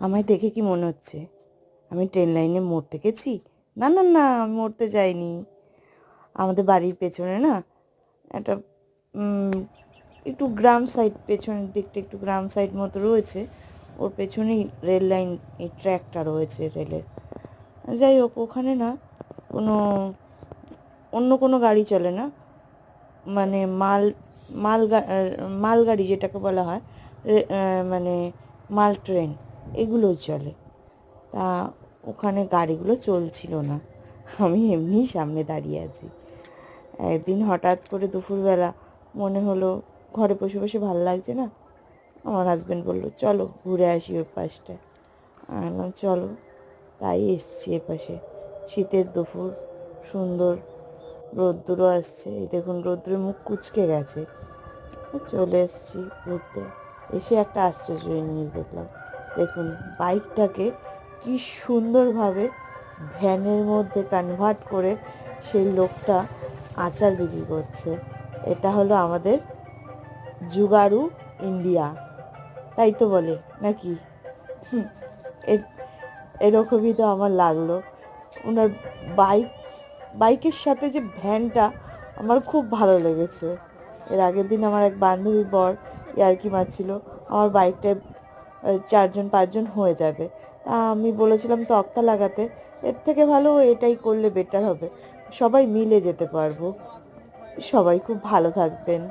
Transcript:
আমায় দেখে কি মনে হচ্ছে আমি ট্রেন লাইনে মরতে গেছি? না না না, আমি মরতে যাইনি। আমাদের বাড়ির পেছনে না একটা একটু গ্রাম সাইড, পেছনের দিকটা একটু গ্রাম সাইড মতো রয়েছে। ওর পেছনেই রেল লাইন, এই ট্র্যাকটা রয়েছে রেলের। যাই হোক, ওখানে না কোনো অন্য কোনো গাড়ি চলে না, মানে মাল মালগাড়ি যেটাকে বলা হয়, মানে মাল ট্রেন, এগুলোই চলে। তা ওখানে গাড়িগুলো চলছিল না, আমি এমনিই সামনে দাঁড়িয়ে আছি। একদিন হঠাৎ করে দুপুরবেলা মনে হলো ঘরে বসে বসে ভালো লাগছে না, আমার হাজব্যান্ড বললো চলো ঘুরে আসি ওই পাশটায়। আমি বললাম চলো, তাই এসছি এপাশে। শীতের দুপুর, সুন্দর রোদ্দুরও আসছে, এই দেখুন রোদ্দুরে মুখ কুঁচকে গেছে। চলে এসেছি ঘুরতে। এসে একটা আশ্চর্য জিনিস দেখলাম। দেখুন বাইকটাকে কি সুন্দরভাবে ভ্যানের মধ্যে কনভার্ট করে সেই লোকটা আচার বিক্রি করছে। এটা হলো আমাদের জুগাড়ু ইন্ডিয়া, তাই তো বলে নাকি? এরকমই তো আমার লাগলো। ওনার বাইক বাইকের সাথে যে ভ্যানটা আমার খুব ভালো লেগেছে। এর আগের দিন আমার এক বান্ধবী বর ইয়ার্কি মারছিল আমার বাইকটায় 4-5 জন হয়ে যাবে। তা আমি বলেছিলাম তক্তা লাগাতে, এর থেকে ভালো এটাই করলে বেটার হবে, সবাই মিলে যেতে পারবো। সবাই খুব ভালো থাকবেন।